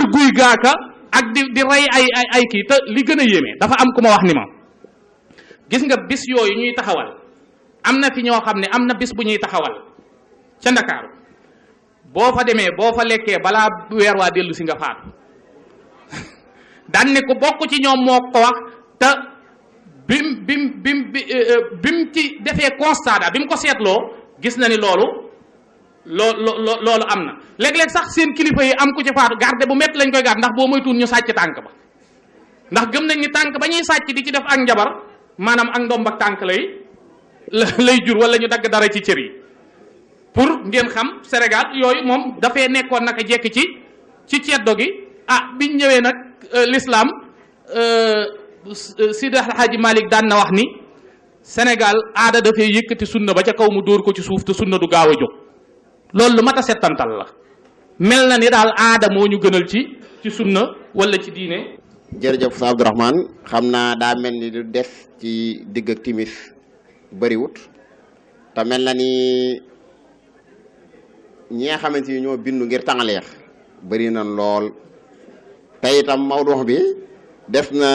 wër guy gaaka ak di rey ay kii. te li gën a yéeme dafa am ku ma wax ni ma gis nga bis yooyu ñuy taxawal am na fi ñoo xam ne am na bis bu ñuy taxawal ca Ndakaaru boo fa demee boo fa lekkee balaa weer waa dellu si nga faatu daan ne ko bokk ci ñoom moo ko wax te bim ci defee constat bi mu ko seetloo gis na ni loolu am na léeg-léeg sax seen kilifa yi am ku ci faatu garde bu métti lañ koy garde ndax boo moytuwul ñu sàcc tànk ba ndax gëm nañ ni tànk ba ñuy sàcc di ci def ak njabar maanaam ak ndomb ak tànk lay jur wala ñu dagg dara ci cër yi pour ngeen xam Sénégal yooyu moom dafay nekkoon naka jekk ci ceddo gi biñ ñëwee nag l'islam Sidi Alhaji Malick daan na wax ni Sénégal aada dafay yëkkati sunna ba ca kaw mu dóor ko ci suuf te sunna du gaaw a jóg loolu lu mat a settantal la mel na ni daal aada moo ñu gënal ci sunna wala ci diine. jërëjëf sa Abdourahmane xam naa daa mel ni lu des ci digg ak timis bëriwut te mel na ni ñi nga xamante ni ñoo bindu ngir tàngaleex bëri na lool te itam mawdu bi def na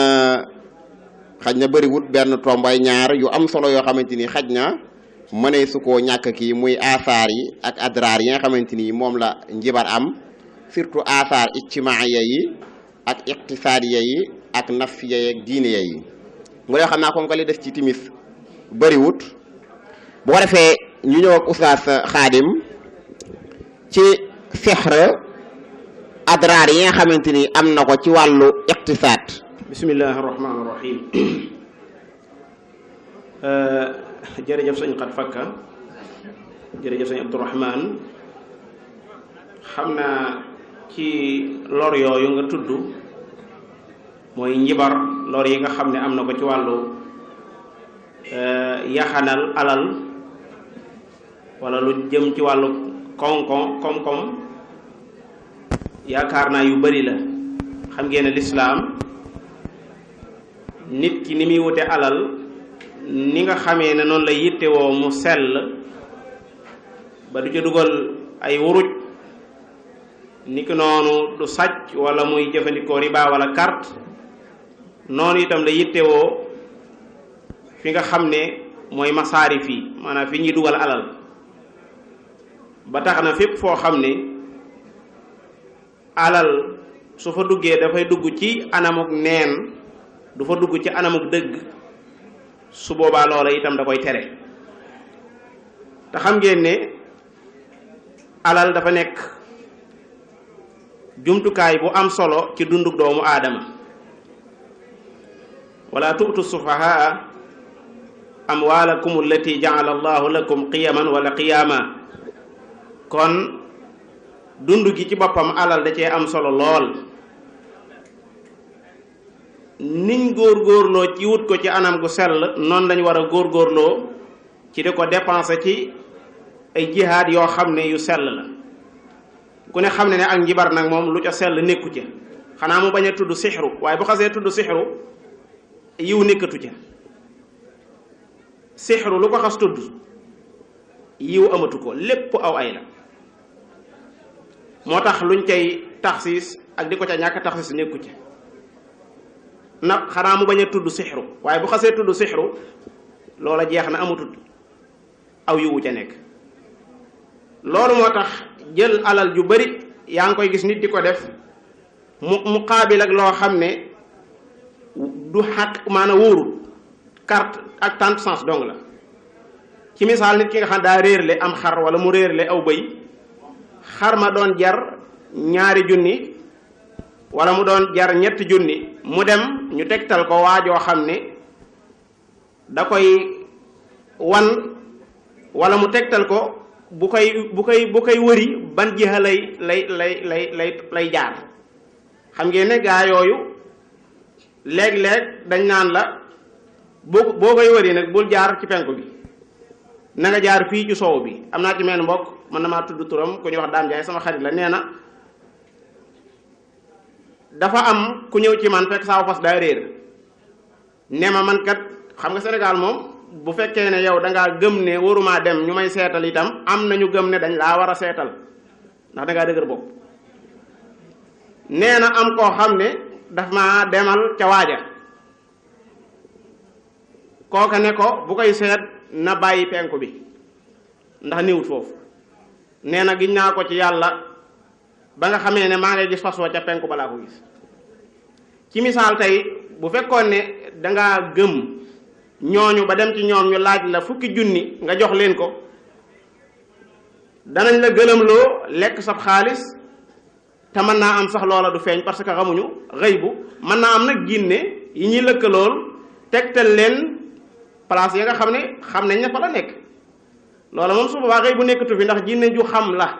xaj na bëriwut benn tombay ñaar yu am solo yoo xamante ni xaj na mënee su koo ñàkk kii muy asaar yi ak adraar yi nga xamante ni moom la njibar am surtout asaar ijtimaaiya yi ak iqtisaadiya yi ak nafsiya yi ak diiniya yi mu dee xam naa comme que li def ci timis bëriwut bu ko defee ñu ñëw ak Oustaz Khadim ci sixr adraar yi nga xamante ni am na ko ci wàllu iqtisaad. bismillahi rahmaani rahim. jërëjëf sëñ Xat Fakka jërëjëf sëñ Abdourahmane xam naa ci lor yooyu nga tudd mooy njibar lor yi nga xam ne am na ko ci wàllu yaxanal alal wala lu jëm ci wàllu koom-koom yaakaar naa yu bari la xam ngeen ne lislaam nit ki ni muy wute alal ni nga xamee ne noonu la yittewoo mu sell ba du ca dugal ay wuruj ni ki noonu du sàcc wala muy jëfandikoo riba wala carte noonu itam la yittewoo fi nga xam ne mooy masaarif yi maanaam fi ñuy dugal alal ba tax na fépp foo xam ne alal su fa duggee dafay dugg ci anamuk neen du fa dugg ci anamuk dëgg su boobaa loola itam da koy tere te xam ngeen ne alal dafa nekk jumtukaay bu am solo ci dunduk doomu aadama wala tu'tu sufahaa amwaalakum allati ja'ala allahu lakum qiyaman wala qiyaama kon dund gi ci boppam alal da cee am solo lool niñ góorgóorloo ci wut ko ci anam gu sell noonu lañ war a góorgóorloo ci di ko dépenser ci ay jihaad yoo xam ne yu sell la ku ne xam ne ak njibar nag moom lu ca sell nekku ca xanaa mu bañ a tudd sixru waaye bu xasee tudd sixru yiw nekkatu ca sixru lu ko xas tudd yiw amatu ko lépp aw ay la moo tax luñ cay taxsiis ak di ko ca ñàkk taxsiis nekku ca na xanaa mu bañ a tudd sixru waaye bu xasee tudd sixru loola jeex na amatut aw yiwu ca nekk loolu moo tax jël alal ju bari yaa ngi koy gis nit di ko def mu qaabil ak loo xam ne du xaq maanaam wóorul carte ak tant sens dong la ci misaal nit ki nga xam daa réerle am xar wala mu réerle aw bëy xar ma doon jar 2 junni wala mu doon jar 3 junni mu dem ñu tegtal ko waajoo xam ne da koy wan wala mu tegtal ko bu koy wëri ban jiha lay jaar xam ngeen ne gaa yooyu léeg-léeg dañ naan la boo koy wëri nag bul jaar ci penku bi na nga jaar fii ci soow bi am naa ci meen mbokk man na maa tudd turam ku ñuy wax Daam Jaay sama xarit la nee na dafa am ku ñëw ci man fekk saaw fas daa réer ne ma man kat xam nga Sénégal moom bu fekkee ne yow da ngaa gëm ne waruma dem ñu may seetal itam am nañu gëm ne dañ laa war a seetal ndax da ngaa dëgër bopp nee na am koo xam ne daf ma demal ca waaja kooka ne ko bu koy seet na bàyyi penku bi ndax niwut foofu nee na giñ naa ko ci yàlla ba nga xamee ne maa ngay gis fas wa ca penku balaa ko gis ci misaal tey bu fekkoon ne dangaa gëm ñooñu ba dem ci ñoom ñu laaj la 10 junni nga jox leen ko danañ la gëlëmloo lekk sab xaalis te mën naa am sax loola du feeñ parce que xamuñu xëy bu mën naa am nag ginne yi ñuy lëkkalool tegtal leen place yi nga xam ne xam nañ ne fa la nekk loola moom su boobaa xëy bu nekkatu fi ndax jinne ju xam la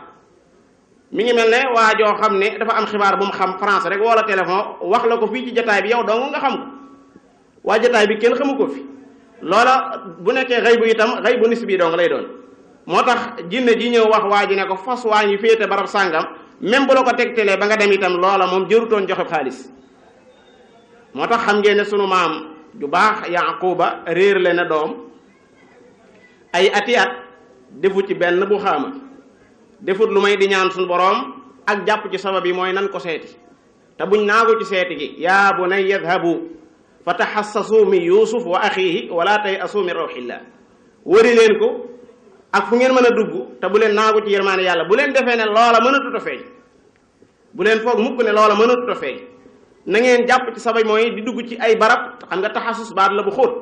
mi ngi mel ne waa joo xam ne dafa am xibaar bu mu xam France rek wala téléphone wax la ko fii ci jataay bi yow dong nga xam ko waa jataay bi kenn xamu ko fi loola bu nekkee xëy bu itam xëy bu nis bii dong lay doon moo tax jinne ji ñëw wax waa ji ne ko fas waa ngi féete barab sàngam même bu la ko tegtalee ba nga dem itam loola moom jërutoon joxe xaalis moo tax xam ngeen ne sunu maam ju baax Yaquba réer le na doom ay ati at defu ci benn bu xaama defut lu may di ñaan suñu boroom ak jàpp ci sabab yi mooy nan ko seeti te buñ naagu ci seeti gi yaa bunay yadhabu fa taxassasu min yusuf wa axihi wala tay asu min rawxillah wëri leen ko ak fu ngeen mën a dugg te bu leen naagu ci yërmaane yàlla bu leen defee ne loola mënatut a feeñ bu leen foog mukk ne loola mënatut a feeñ na ngeen jàpp ci sabab mooy di dugg ci ay barab xam nga taxasus baat la bu xóot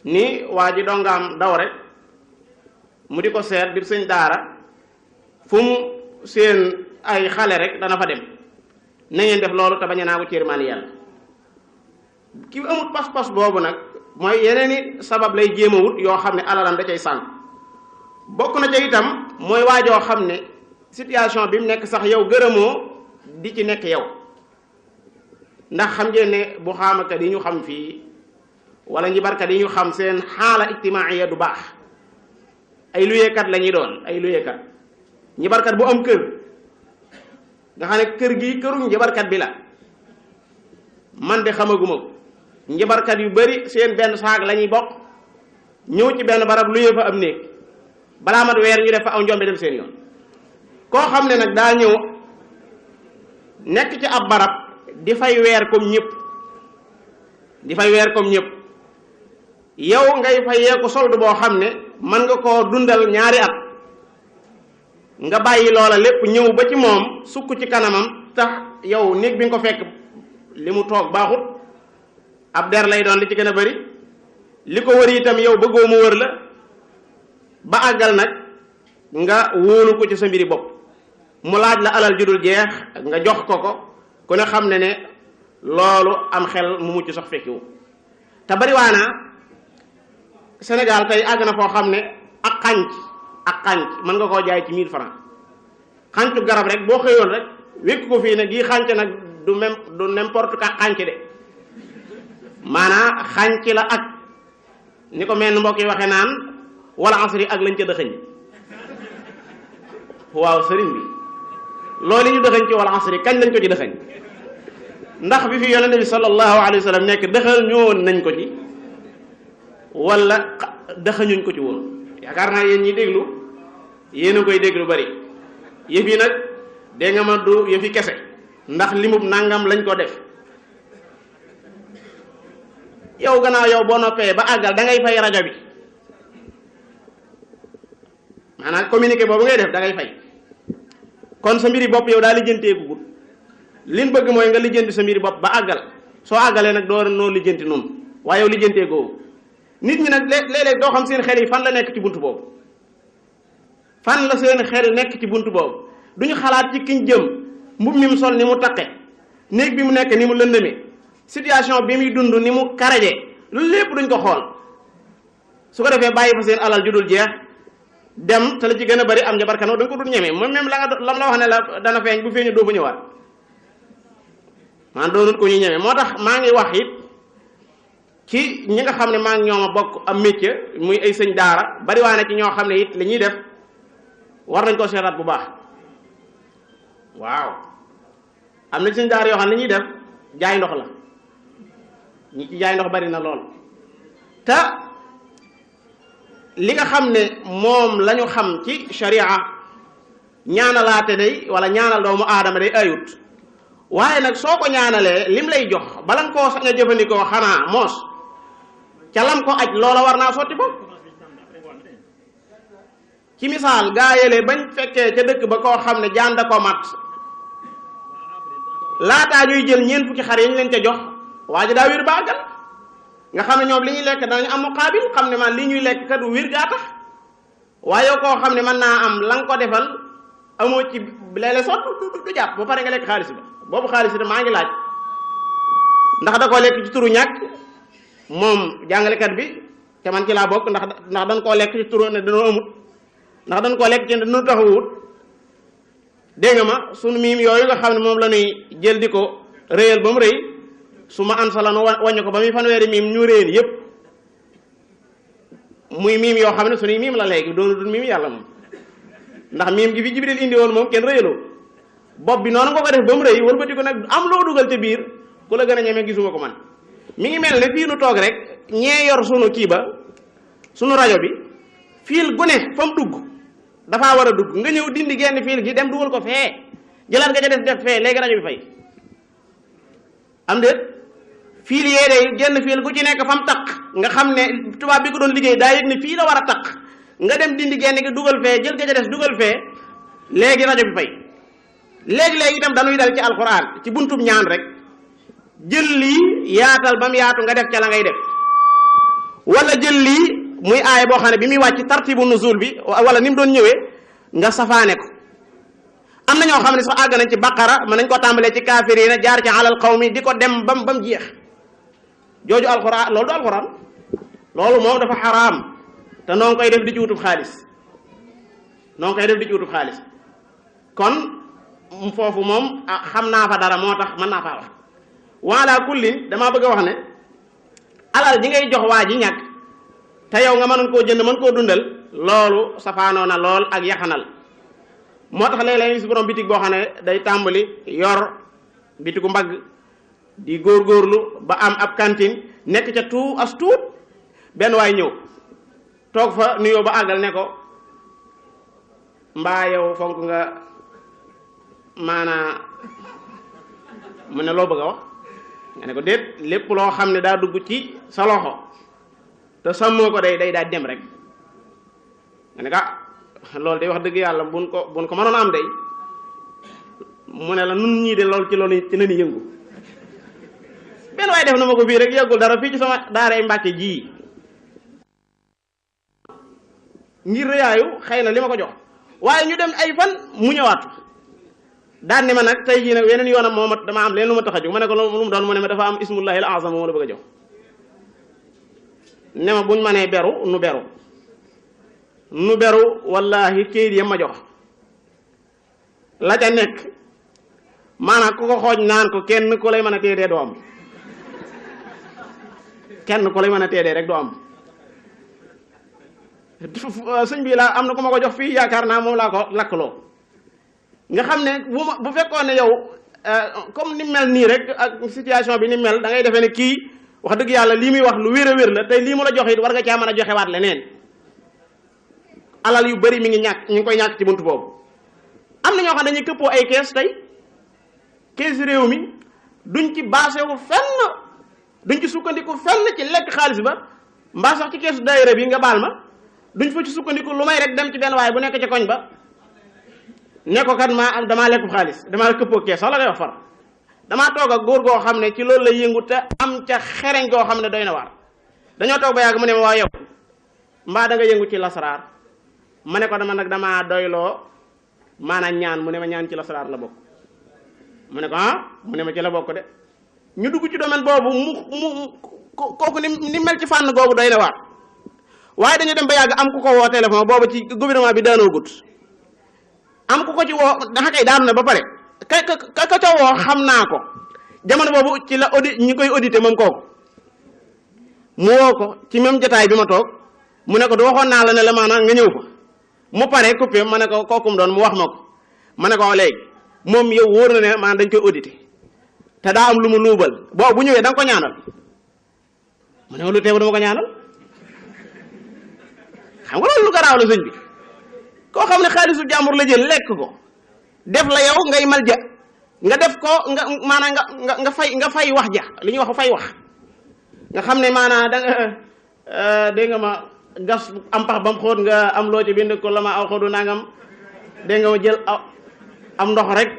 ni waa ji dongaam daw rek mu di ko seet di sëñ daara fu mu seen ay xale rek dana fa dem na ngeen def loolu te bañ a naagu ci yërmaane yàlla ki amut pas-pas boobu nag mooy yeneen i sabab lay jéem a wut yoo xam ne alalam da cay sànq bokk na ca itam mooy waajoo xam ne situation bi mu nekk sax yow gërëmoo di ci nekk yow ndax xam ngeen ne bu xaamakat yi ñu xam fii wala njibarkat yi ñu xam seen xaala ijtimaaiya du baax ay luyeekat la ñuy doon ay luyeekat njibarkat bu am kër nga xam ne kër gi këru njibarkat bi la man de xamaguma ko njibarkat yu bari seen benn saag la ñuy bokk ñëw ci benn barab luyee fa am néeg balaa mat weer ñu def fa aw njombe dem seen yoon koo xam ne nag daa ñëw nekk ci ab barab di fay weer comme ñëpp di fay weer comme ñëpp yow ngay fayee ko solde boo xam ne mën nga koo dundal ñaari at nga bàyyi loola lépp ñëw ba ci moom sukk ci kanamam tax yow néeg bi nga ko fekk li mu toog baaxut ab der lay doon li ci gën a bari li ko wër itam yow bëggoo mu wër la ba àggal nag nga wóolu ko ci sa mbiri bopp mu laaj la alal ju dul jeex nga jox ko ko ku ne xam ne ne loolu am xel mu mucc sax fekkiwu te bariwaana Sénégal tey àgg na foo xam ne ak xànc mën nga koo jaay ci 1000 francs xàncu garab rek boo xëyoon rek wékk ko fii ne gii xànc nag du n'importe quoi xànc de maanaa xànc la ak ni ko mel mbokk yi waxee naan wala asri ak lañ ca dëxëñ waaw sëriñ bi loolu ñu dëxëñ ci wala asri kañ lañ ko ci dëxëñ ndax bi fi yonente bi sallallahu alayhi wa sallam nekk dëxal ñëwoon nañ ko ci wala dëxëñuñ ko ci woon yaakaar naa yéen ñi déglu yéen a koy déglu bari yëf yi nag dégg nga ma du yëfi kese ndax limub nangam lañ ko def yow gannaaw yow boo noppee ba àggal da ngay fay rajo bi maanaam communiqué boobu ngay def da ngay fay kon sa mbiri bopp yow daa lijjanteeku gut liñ bëgg mooy nga lijjanti sa mbiri bopp ba àggal soo àggalee nag doo noo lijjanti noonu waaye yow lijjanteekoo nit ñi nag léeg-léeg doo xam seen xel yi fan la nekk ci buntu boobu fan la seen xel nekk ci buntu boobu duñu xalaat ci kiñ jëm mbub mi mu sol ni mu taqe néeg bi mu nekk ni mu lëndëmee situation bi muy dund ni mu karaje loolu lépp duñ ko xool su ko defee bàyyi fa seen alal ju dul jeex dem te la ci gën a bari am njabarkanoo da nga ko dul ñemee moom même lam la wax ne la dana feeñ bu feeñu doo fa ñëwaat man doonut ko ñu ñemee moo tax maa ngi wax it ci ñi nga xam ne maa ngi ñoom a bokk am métier muy ay sëñ daara bari waa ne ci ñoo xam ne it li ñuy def war nañ koo seetaat bu baax waaw am na ci sëñ daara yoo xam ne li ñuy def jaay ndox la ñi ci jaay ndox bari na lool te li nga xam ne moom la ñu xam ci sharia ñaanalaate day wala ñaanal doomu aadama day ayut waaye nag soo ko ñaanalee lim lay jox bala nga koo sañ a jëfandikoo xanaa moos ca lam ko aj loola war naa sotti ko ci misaal gaa yële bañ fekkee ca dëkk ba koo xam ne jaan da ko mat laataa ñuy jël ñeent fukki xar yi ñu leen ca jox waa ji daa wér baagal nga xam ne ñoom li ñuy lekk danañu am muqaabil xam ne man li ñuy lekk kat wér gaa tax waaye koo xam ne mën naa am la nga ko defal amoo ci léeg-léeg sot du jàpp ba pare nga lekk xaalis ba boobu xaalis bi maa ngi laaj ndax da koo lekk ci turu ñàkk moom jàngalekat bi te man ci laa bokk ndax dañ koo lekk ci turu ne dañoo amut ndax dañ koo lekk ci dañoo taxawut dégg nga ma sunu miim yooyu nga xam ne moom la ñuy jël di ko réyal ba mu rëy su ma an sala nu wàññi ko ba muy fanweeri miim ñu réyal yépp muy miim yoo xam ne sunuy miim la léegi doonu dun miim yàlla moom ndax miim gi fi Jibril indi woon moom kenn rëyaloo bopp bi noonu nga ko def ba mu rëy wëlbati ko nag am loo dugal ca biir ku la gën a ñeme gisuma ko man mi ngi mel ne fii nu toog rek ñee yor sunu kii ba sunu rajo bi fiil gu ne fa mu dugg dafaa war a dugg nga ñëw dindi genn fiil gi dem dugal ko fee jëlaat nga ca def fee léegi rajo bi fay am déet fiil yee de genn fiil gu ci nekk fa mu taq nga xam ne tubaab bi ko doon liggéey daa yëg ne fii la war a taq nga dem dindi genn gi dugal fee jël ga ca des dugal fee léegi rajo bi fay léegi-léegi itam dañuy dal ci alquran ci buntub ñaan rek jël lii yaatal ba mu yaatu nga def ca la ngay def wala jël lii muy aaya boo xam ne bi muy wàcc tartibu nuzul bi wala ni mu doon ñëwee nga safaane ko am na ñoo xam ne sax àgg nañ ci baqara mën nañ ko tàmbalee ci kaafiriina jaar ci alal qawmi di ko dem ba mu jeex jooju alquran loolu du alquran loolu moom dafa xaraam te noo ngi koy def di ci wutub xaalis kon foofu moom xam naa fa dara moo tax mën naa faa wax wala kullin damaa bëgg a wax ne alal ji ngay jox waa ji ñàkk te yow nga mënoon koo jënd mën koo dundal loolu safaanoo na lool ak yaxanal moo tax léeg-léeg si borom bitig boo xam ne day tàmbali yor bitigu mbagg di góorgóorlu ba am ab cantine nekk ca as tuut benn waay ñëw toog fa nuyoo ba àggal ne ko mbaa yow fonk nga maanaa mu ne loo bëgg a wax nga ne ko déet lépp loo xam ne daa dugg ci sa loxo te sàmmoo ko day daa dem rek nga ne loolu day wax dëgg yàlla buñ ko mënoon am day mu ne la nun ñii de loolu ci la ñuy yëngu benn waaye def na ma ko fii rek yàggul dara fii ci sama daaray Mbàkke ji ngir rëyaayu xëy na li ma ko jox waaye ñu dem ay fan mu ñëwaat daan ne ma nag tey jii nag weneen yoonam moo ma dama am leen lu ma tax a jóg ma ne ko lu mu doon mu ne ma dafa am ismullahi al azam moo la bëgg a jox ne ma buñ mënee beru nu beru wallahi këyit ya ma jox la ca nekk maanaam ku ko xooj naan ko kenn ku lay mën a teedee doo am kenn ku lay mën a teedee rek doo am sëñ bi laa am na ku ma ko jox fii yaakaar naa moom laa ko lakkaloo nga xam ne bu fekkoon ne yow comme ni mel nii rek ak situation bi ni mel da ngay defee ne kii wax dëgg yàlla lii muy wax lu wér a wér la tey lii mu la joxe it war nga caa mën a joxewaat leneen alal yu bari mi ngi ñàkk ñu ngi koy ñàkk ci buntu boobu am na ñoo xam ne dañuy këppoo ay kees tey kees réew mi duñ ci basé wu fenn duñ ci sukkandiku fenn ci lekk xaalis ba mbaa sax ci keesu daayira bi nga baal ma duñ fa ci sukkandiku lu may rek dem ci benn waaye bu nekk ca koñ ba ne ko kat damaa lekk xaalis damaa la këppoo kees sax la koy wax far damaa toog ak góor goo xam ne ci loolu la yëngu te am ca xereñ goo xam ne doy na waar dañoo toog ba yàgg mu ne ma waa yow mbaa da nga yëngu ci lasaraar ma ne ko damaa doyloo maanaam ñaan mu ne ma ñaan ci lasaraar la bokk mu ne ko mu ne ma ci la bokk de ñu dugg ci domaine boobu kooku ni mel ci fànn googu doy na waar waaye dañu dem ba yàgg am ku ko woo téléphone boobu ci gouvernement bi daanoo gut am ku ko ci woo daxa kay daanu na ba pare ka ca woo xam naa ko jamono boobu ci la audit ñi koy audité moom kooku mu woo ko ci même jotaay bi ma toog mu ne ko du waxoon naa la ne la maanaam nga ñëw fa mu pare coupé ma ne ko kookum doon mu wax ma ko ma ne ko léegi moom yow wóor na ne maanaam dañ koy audité te daa am lu mu luubal boobu bu ñëwee da nga ko ñaanal mu ne ma lu teew dama ko ñaanal xam nga loolu lu garaaw la sëñ bi koo xam ne xaalisu jàmbur la jël lekk ko def la yow ngay malja nga def ko nga maanaam nga fay wax ja li ñuy wax fay wax nga xam ne maanaam da nga dégg nga ma gas am pax ba mu xóot nga am loo ci bind ko la ma aw xóotu nangam dégg nga ma jël am ndox rek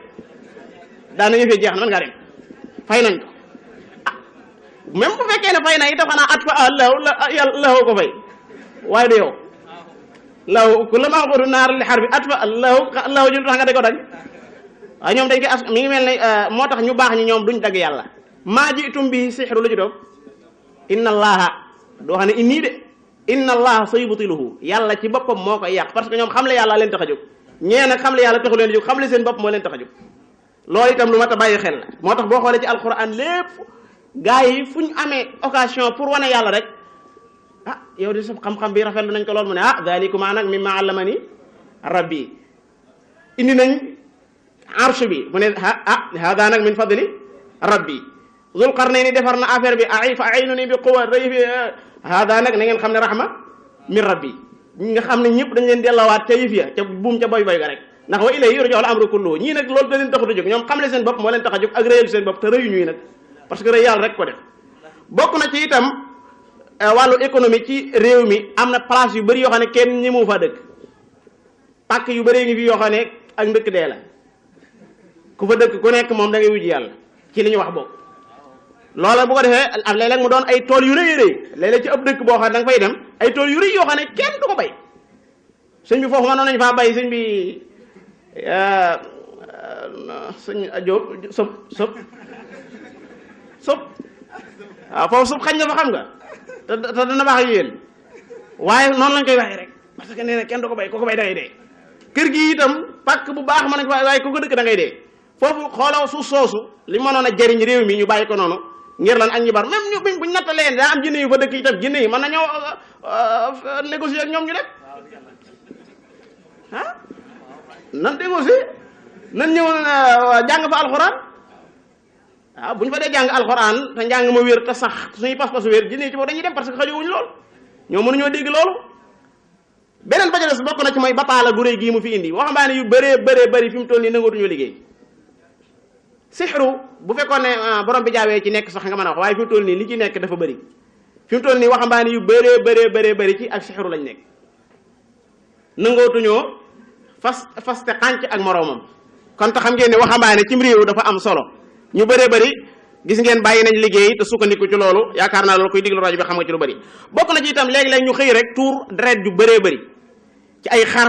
daana yëfee jeex na man ngaa dem fay nañ ko même bu fekkee ne fay na itam xanaa at fa lahu ko fay waaye du yow lahu ku la ma xóotu naar li xar bi at fa lahu ji lu tax nga da ko dagg waaye ñoom dañ koy mi ngi mel ne moo tax ñu baax ñi ñoom duñ dagg yàlla maa jiitum bi sixru lu ci doog inna allaha doo xam ne innii de inna allaha sayubtiluhu yàlla ci boppam moo koy yàq parce que ñoom xam le yàlla leen tax a jóg ñee nag xam le yàlla taxu leen a jóg xam le seen bopp moo leen tax a jóg loolu itam lu mat a bàyyi xel la moo tax boo xoolee ci alquran lépp gaa yi fu ñu amee occasion pour wane yàlla rek ah yow di sa xam-xam bi rafetlu nañ ko lool mu ne ah dalikuma nag mimma allamani rabbi indi nañ arsh bi mu ne hada nag min fadli rabbi zul qarnayni defar na affaire bi fa aynuni bi quwa rëy fi hada nag na ngeen xam ne rahma min rabbi nga xam ne ñëpp dañ leen dellawaat ca yëf ya ca buum ca boy boy ga rek ndax wa ilayhi yurja'ul amru kulluhu ñii nag loolu da leen taxut a jóg ñoom xam le seen bopp moo leen tax a jóg ak rëyal seen bopp te rëyu ñuy nag parce que rëy yàlla rek ko def bokk na ci itam wàllu économie ci réew mi am na place yu bëri yoo xam ne kenn ñi mu fa dëkk pàkk yu bëree ngi fi yoo xam ne ak ndëkk dee la ku fa dëkk ku nekk moom da ngay wujji yàlla ci li ñu wax boobu loola bu ko defee am léeg-léeg mu doon ay tool yu rëy rëy léeg-léeg ci ëpp dëkk boo xam ne da nga fay dem ay tool yu rëy yoo xam ne kenn du ko bay sëñ bi foofu mënoon nañ faa bay sëñ bi sëñ Jóob sëb waaw foofu sëb xañ na fa xam nga te dana baax ak yéen waaye noonu lañ koy waxee rek parce que nee na kenn du ko bay ku ko bay da ngay dee kër gi itam pàkk bu baax mën nañ fa waaye ku ko dëkk da ngay dee foofu xooloo suuf soosu li mënoon a jëriñ réew mi ñu bàyyi ko noonu ngir lan ak ñi bar même ñu buñ nattalee daa am jinne yu fa dëkk itam jinne yi mën nañoo négocier ak ñoom ñu def ah nan négocier nan ñëw jàng fa alxuraan waaw bu ñu fa dee jàng alxuraan te njàng ma wér te sax suñuy pas-pas wér jinne yi ci boobu dañuy dem parce que xajowuñu lool ñoo mënuñoo dégg loolu beneen ba ca des bokk na ci mooy bataala gu réy gii mu fi indi waxambaane yu bëree bëri fi mu toll nii nangootuñoo liggéey sixru bu fekkoon ne borom bi jaawee ci nekk sax nga mën a wax waaye fi mu toll nii li ci nekk dafa bëri fi mu toll nii waxambaane yu bëree bëri ci ak sixru lañ nekk nangootuñoo faste xànc ak moroomam kon te xam ngeen ne waxambaane cim réew dafa am solo ñu bëree bëri gis ngeen bàyyi nañ liggéey te sukkandiku ci loolu yaakaar naa loolu koy diglu rajo bi xam nga ci lu bëri bokk na ci itam léegi-léeg ñu xëy rek tuur deret ju bëree bëri ci ay xar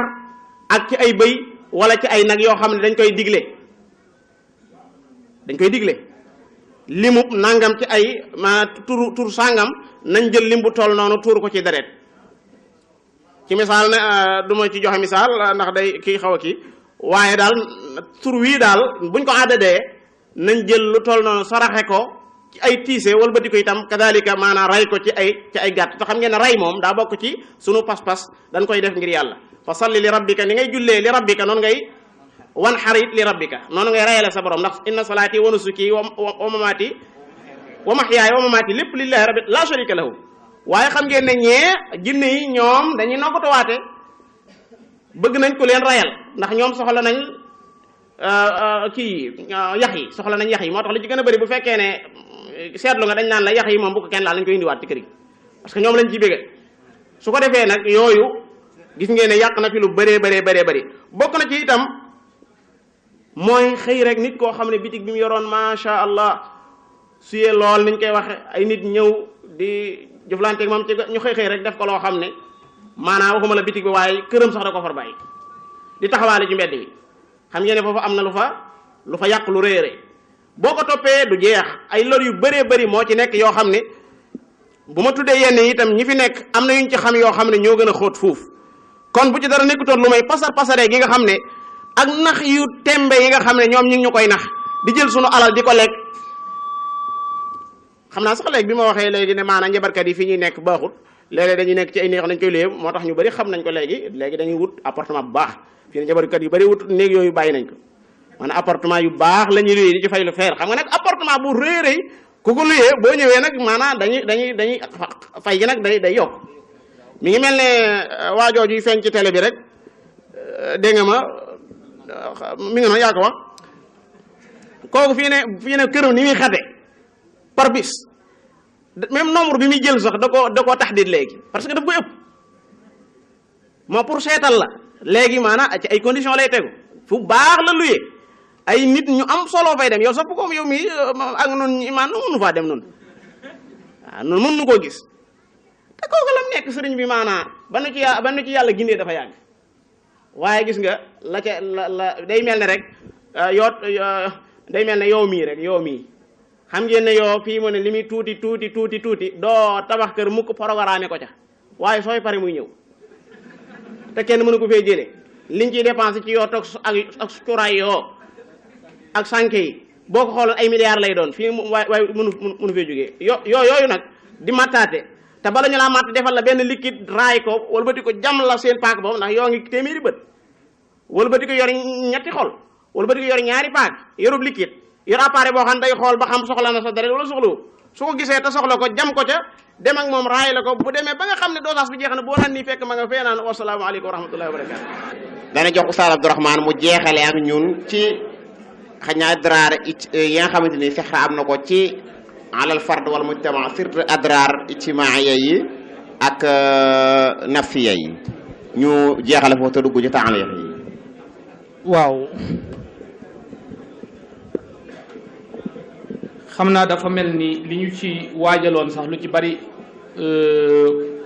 ak ci ay bëy wala ci ay nag yoo xam ne dañ koy digle limu nangam ci ay tur sàngam nañ jël lim bu toll noonu tuur ko ci deret ci misaal ne du ma ci joxe misaal ndax day kii xaw a kii waaye daal tur wii daal buñ ko àddadee nañ jël lu toll noonu saraxe ko ci ay tiise walbati ko itam kadalika maanaam ray ko ci ay gàtt te xam ngeen ne ray moom daa bokk ci sunu pas-pas dañ koy def ngir yàlla fa salli li rabbika ni ngay jullee li rabbika noonu ngay wan xarit li rabbika noonu ngay rayale sa borom ndax inna salaati wa nusuki wa mamaati wa mahyaaya wa mamaati lépp lillahi rabbi la sharika lahu waaye xam ngeen ne ñee jinne yi ñoom dañuy noggatuwaate bëgg nañ ko leen rayal ndax ñoom soxla nañ yax yi soxla nañ yax yi moo tax li ci gën a bëri bu fekkee ne seetlu nga dañ naan la yax yi moom bu ko kenn laal lañ koy indiwaat ci kër gi parce que ñoom lañ ciy bëgge su ko defee nag yooyu gis ngeen ne yàq na fi lu bëree bëri bokk na ci itam mooy xëy rek nit koo xam ne bitig bi mu yoroon macha allah suyee lool niñ koy waxe ay nit ñëw di jëflanteeg moom ci ñu xëy rek def ko loo xam ne maanaam waxuma la bitig bi waaye këram sax da ko far bàyyi di taxawaale ci mbedd bi xam ngeen ne foofu am na lu fa yàq lu réere boo ko toppee du jeex ay lor yu bëree bëri moo ci nekk yoo xam ne bu ma tuddee yenn itam ñi fi nekk am na yuñ ci xam yoo xam ne ñoo gën a xóot fuuf kon bu ci dara nekkutoon lu may pasaree gi nga xam ne ak nax yu tembe yi nga xam ne ñoom ñi ngi ñu koy nax di jël sunu alal di ko lekk xam naa sax léegi bi ma waxee léegi ne maanaam njabarkat yi fi ñuy nekk baaxut léeg-léeg dañuy nekk ci ay néeg dañ koy léeb moo tax ñu bëri xam nañ ko léegi dañuy wut appartement bu baax fii ne njabarkat yu bëri wut néeg yooyu bàyyi nañ ko maanaam appartement yu baax la ñuy luyee di ci fay lu feer xam nga nag appartement bu rëy ku ko luyee boo ñëwee nag maanaam dañuy fay gi nag day yokk mi ngi mel ne waajooju feeñ ci télé bi rek dégg nga ma mi ngi noonu yaa ko wax kooku fii ne këram ni muy xate par bis même nombre bi muy jël sax da koo taxdid léegi parce que daf koy ëpp moo pour seetal la léegi maanaam ci ay conditions lay tegu fu baax la luyee ay nit ñu am solo fay dem yow sax ko yow mi ak noonu imaan mënu faa dem noonu waaw noonu mën nu koo gis te kooku lam nekk sëriñ bi maanaam ba nu ci yàlla gindee dafa yàgg waaye gis nga la day mel ne rek day mel ne yow mii rek yow mii xam ngeen ne yow fii mu ne li muy tuuti doo tabax kër mukk programme ko ca waaye sooy pare muy ñëw te kenn mënu ko fee jëlee liñ ciy dépensé ci yoo toog ak cuuraay yoo ak sànke yi boo ko xooloon ay milliards lay doon fii waaye mënu fee jógee yooyu nag di mattaate te bala ñu laa matt defal la benn liquide raay ko wala ba di ko jam la seen paak boobu ndax yoo ngi téeméeri bët wala ba di ko yor ñetti xol wala ba di ko yor ñaari paak yorub liquide yor appareil boo xam day xool ba xam soxla na sa dara wala soxlawu su ko gisee te soxla ko jam ko ca dem ak moom raay la ko bu demee ba nga xam ne dosage bi jeex na boo naan nii fekk ma nga fee naan wasalaamaaleykum wa rahmatullahi wa barakatu dana jox Oustaz Abdourahmane mu jeexale ak ñun ci xañaa adraar yi nga xamante ni fexe am na ko ci alal fard wala mujtama surtout adraar ijtimaaiya yi ak nafsiya yi ñu jeexale foofu te dugg ci taaliq yi. waaw xam naa dafa mel ni li ñu ci waajaloon sax lu ci bari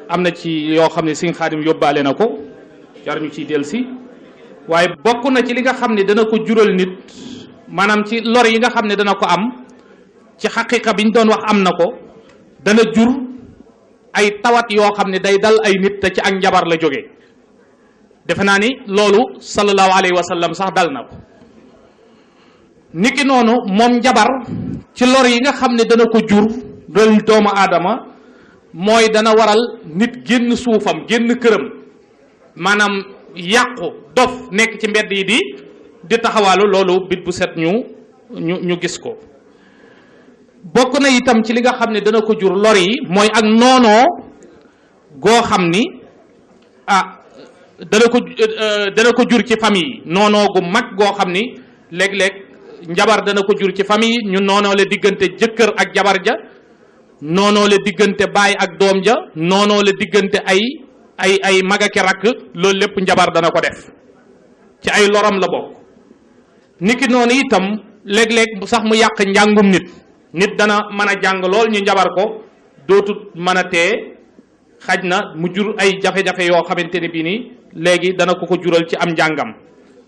am na ci yoo xam ne Sëñ Xaadim yóbbaale na ko jar ñu ciy dellusi waaye bokk na ci li nga xam ne dana ko jural nit maanaam ci lor yi nga xam ne dana ko am ci xaqiqa bi ñu doon wax am na ko dana jur ay tawat yoo xam ne day dal ay nit te ci ak njabar la jógee defe naa ni loolu sallallahu alayhi wa sallam sax dal na ko niki noonu moom njabar ci lor yi nga xam ne dana ko jur dal doomu aadama mooy dana waral nit génn suufam génn këram maanaam yàqu dof nekk ci mbedd yi di taxawaalu loolu bit bu set ñu gis ko bokk na itam ci li nga xam ne dana ko jur lor yi mooy ak noonoo goo xam ni dana ko jur ci famille yi noonoo gu mag goo xam ni léeg-léeg njabar dana ko jur ci famille yi ñu noonoo le diggante jëkkër ak jabar ja noonoo le diggante baay ak doom ja noonoo le diggante ay mag ak rakk loolu lépp njabar dana ko def ci ay loram la bokk niki noonu itam léeg-léeg sax mu yàq njàngum nit dana mën a jàng lool ñu njabar ko dootut mën a tee xaj na mu jur ay jafe-jafe yoo xamante ne bii nii léegi dana ko jural ci am njàngam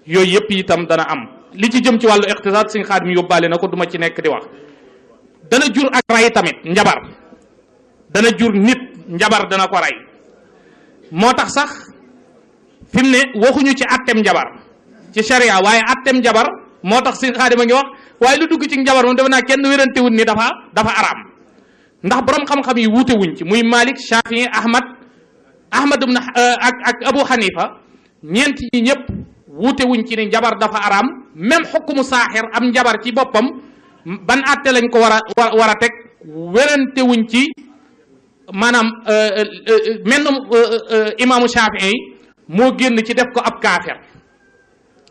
yooyu yëpp itam dana am li ci jëm ci wàllu iqtisaad Sëñ Xaadim yóbbaale na ko duma ci nekk di wax dana jur ak ray tamit njabar dana jur nit njabar dana ko rey moo tax sax fi mu ne waxuñu ci attem njabar ci sharia waaye attem njabar moo tax Sëñ Xaadim a ngi wax waaye lu dugg ci njabar moom defe naa kenn wérantewut ni dafa araam ndax borom xam-xam yi wuute wuñ ci muy Malik Shafii Ahmad ibn ak Abu Hanifa ñeent ñi ñëpp wuute wuñ ci ni njabar dafa araam même xukkumu saaxir am njabar ci boppam ban atte lañ ko war a teg wérante wuñ ci maanaam mennum imaamu Shafii yi moo génn ci def ko ab kaafir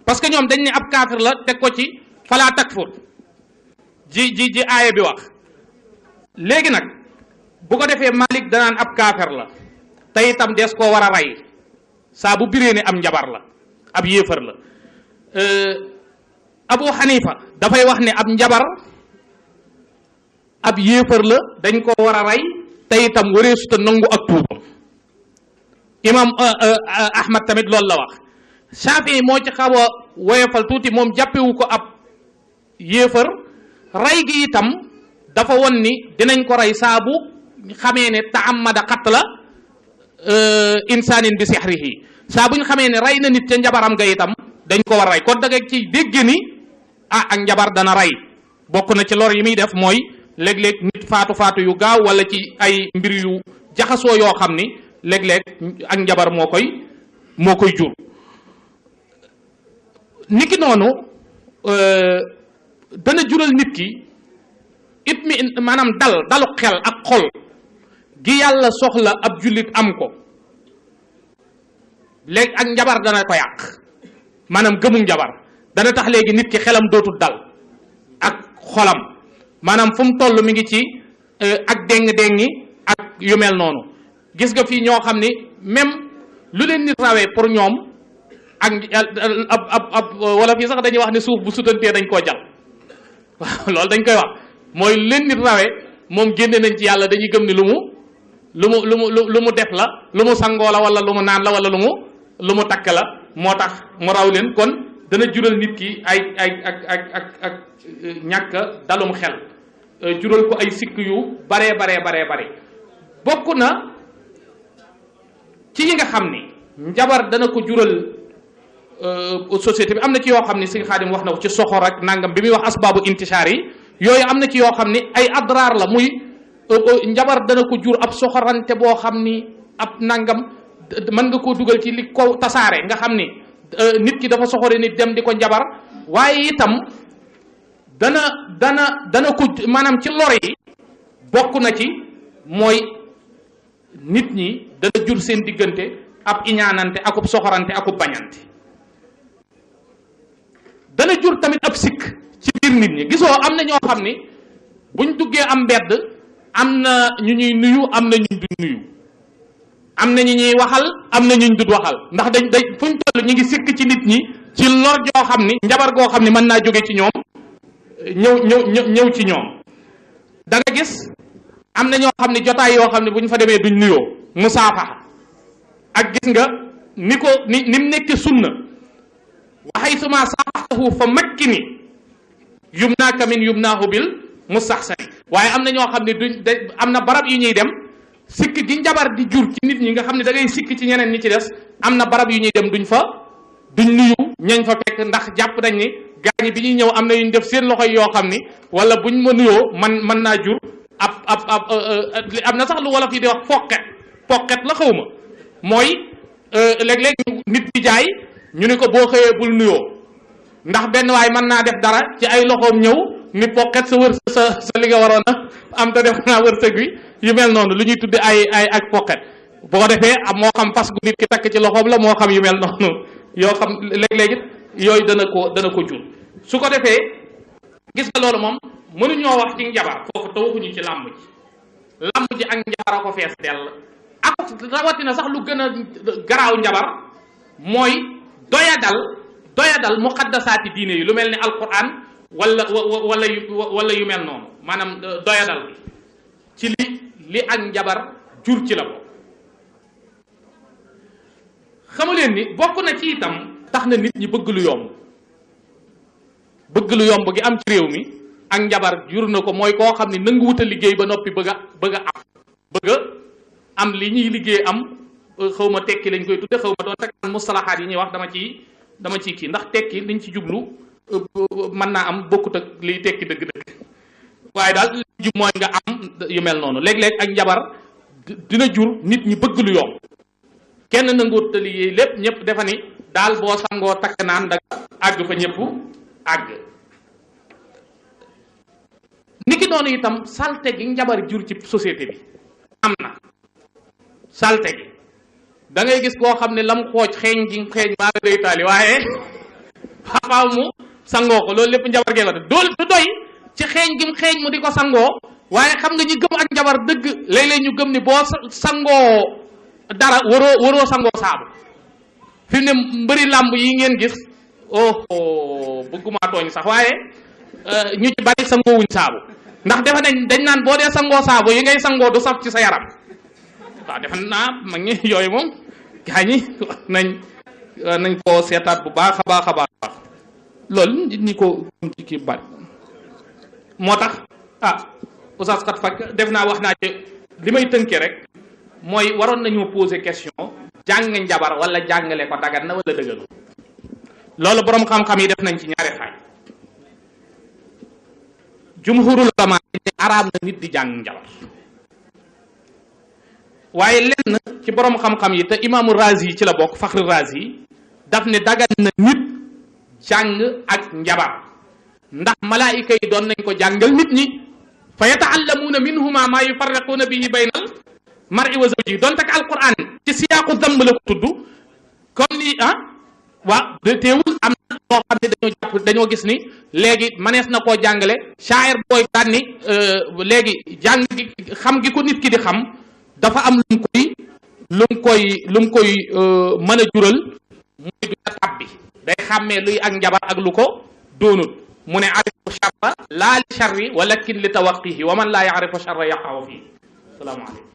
parce que ñoom dañ ne ab kaafir la teg ko ci falaa takfur ji aaya bi wax léegi nag bu ko defee Malik danaan ab kaafir la te itam des koo war a rey saa bu biree ne am njabar la ab yéefar la Abu Hanifa dafay wax ne ab njabar ab yéefar la dañ ko war a rey te itam wareesuta nangu ak tuubam imam Ahmad tamit loolu la wax Shafii moo ci xaw a woyofal tuuti moom jàppewu ko ab yéefar rey gi itam dafa won ni dinañ ko rey saa bu xamee ne taamada qatla insaanin bi sihrihi saa buñ xamee ne rey na nit ca njabaram ga itam dañ ko war a rey kon da nga ci dégg ni ak njabar dana rey bokk na ci lor yi muy def mooy léeg-léeg nit faatu yu gaaw wala ci ay mbir yu jaxasoo yoo xam ni léeg-léeg ak njabar moo koy jur niki noonu dana jural nit ki it mi maanaam dalu xel ak xol gi yàlla soxla ab jullit am ko léegi ak njabar dana ko yàq maanaam gëmu njabar dana tax léegi nit ki xelam dootul dal ak xolam maanaam fu mu toll mi ngi ci ak déng-déngi ak yu mel noonu gis nga fii ñoo xam ni même lu leen nit rawee pour ñoom ak ab wala fii sax dañuy wax ne suuf bu sutantee dañ koo jal waaw loolu dañ koy wax mooy lu leen nit rawee moom génne nañ ci yàlla dañuy gëm ni lu mu def la lu mu sangoo la wala lu mu naan la wala lu mu takk la moo tax mu raw leen kon dana jural nit ki ay ak ñàkk dalum xel jural ko ay sikk yu baree bare bokk na ci yi nga xam ni njabar dana ko jural société bi am na ci yoo xam ni Sëñ Xaadim wax na ko ci soxor ak nangam bi muy wax asbaabu intishaar yi yooyu am na ci yoo xam ni ay adraar la muy njabar dana ko jur ab soxorante boo xam ni ab nangam mën nga koo dugal ci li ko tasaare nga xam ni nit ki dafa soxore nit dem di ko njabar waaye itam dana ko maanaam ci lor yi bokk na ci mooy nit ñi dana jur seen diggante ab iñaanante akub soxorante akub bañante dana jur tamit ab sikk ci biir nit ñi gisoo am na ñoo xam ni buñ duggee am mbedd am na ñu ñuy nuyu am na ñu du nuyu am na ñu ñuy waxal am na ñu dut waxal ndax dañ fuñ toll ñu ngi sikk ci nit ñi ci lor joo xam ni njabar goo xam ni mën naa jóge ci ñoom ñëw ci ñoom da nga gis am na ñoo xam ne jotaay yoo xam ne bu ñu fa demee duñ nuyoo musaafaxa ak gis nga ni ko ni mu nekk sunna wa haythuma saafaxtahu fa makkini yumnaaka min yumnaahu bil mustaxsani waaye am na ñoo xam ne am na barab yu ñuy dem sikk gi njabar di jur ci nit ñi nga xam ne da ngay sikk ci ñeneen ñi ci des am na barab yu ñuy dem duñ nuyu ñañ fa fekk ndax jàpp nañ ni gaañi bi ñuy ñëw am na yu ñu def seen loxo yoo xam ni wala buñ ma nuyoo mën naa jur am na sax lu wolof yi di wax poqet la xaw ma mooy léeg-léeg nit di jaay ñu ni ko boo xëyee bul nuyoo ndax benn waay mën naa def dara ci ay loxoom ñëw ni poqet sa li nga waroon a am te def naa wërsëg wi yu mel noonu lu ñuy tudde ay ak poqet boo defee moo xam fas gu nit ki takk ci loxoom la moo xam yu mel noonu yoo xam léeg-léeg it yooyu dana ko jur su ko defee gis nga loolu moom mënuñoo wax ci njabar foofu te waxuñu ci làmb ji ak njabar a ko fees dell ak rawatina sax lu gën a garaaw njabar mooy doyadal muqaddasaati diine yi lu mel ni alquran wala yu mel noonu maanaam doyadal bi ci li ak njabar jur ci la bokk xamu leen ni bokk na ci itam tax na nit ñi bëgg lu yomb gi am ci réew mi ak njabar jur na ko mooy koo xam ne nangu wut a liggéey ba noppi bëgg a am li ñuy liggéey am xaw ma tekki lañ koy tudde xaw ma doon teg mustalahaat yi ñuy wax dama ciy kii ndax tekki liñ ci jublu mën naa am bokkut ak liy tekki dëgg-dëgg waaye daal li jub mooy nga am yu mel noonu léeg-léeg ak njabar dina jur nit ñi bëgg lu yomb kenn nanguwut a liggéey lépp ñëpp defa ni daal boo sangoo takk naan da àgg fa ñëpp àgg niki noonu itam salte gi njabar jur ci société bi am na salte gi da ngay gis koo xam ne lam xooj xeeñ maa nga day taali waaye xafaaw mu sangoo ko loolu lépp njabar gee ko def dool du doy ci xeeñ xeeñ mu di ko sangoo waaye xam nga ñi gëm ak njabar dëgg léeg-léeg ñu gëm ni boo sangoo dara waroo sangoo saabu fi mu ne mbëri làmb yi ngeen gis bëgguma tooñ sax waaye ñu ci bari sangoo wuñ saabu ndax defe dañ naan boo dee sangoo saabu yi ngay sangoo du saf ci sa yaram waaw defe naa mag ñi yooyu moom gaa ñi nañ koo seetaat bu baax a baax loolu nit ñi ko ci kii bari moo tax oustaz kat fak def naa wax naa ci li may tënkee rek mooy waroon nañoo poser question jàng njabar wala jàngale ko dagan na wala dëggalu loolu boroom xam-xam yi def nañ ci ñaari xaaj jumhurul ulama ne araam na nit di jàng njabar waaye lenn ci boroom xam-xam yi te imaamu Razi yi ci la bokk Faxri Razi yi daf ne dagan na nit jàng ak njabar ndax malaayika yi doon nañ ko jàngal nit ñi fa yataallamuuna minhuma maa yufarriquuna bihi baynal mar'i wa zawjihi doon tak alquran ci siyaaqu damm la ko tudd comme ni waaw teewul am na loo xam ne dañoo gis ni léegi manees na koo jàngale shaa'ir booy daan ni léegi jàng gi xam gi ko nit ki di xam dafa am lu mu koy mën a jural muy du tab bi day xàmmee luy ak njabar ak lu ko doonut mu ne arifu charra laa li charri walakin li tawaqihi wa man laa yarifu charra yaqaw fii salaamaaleykum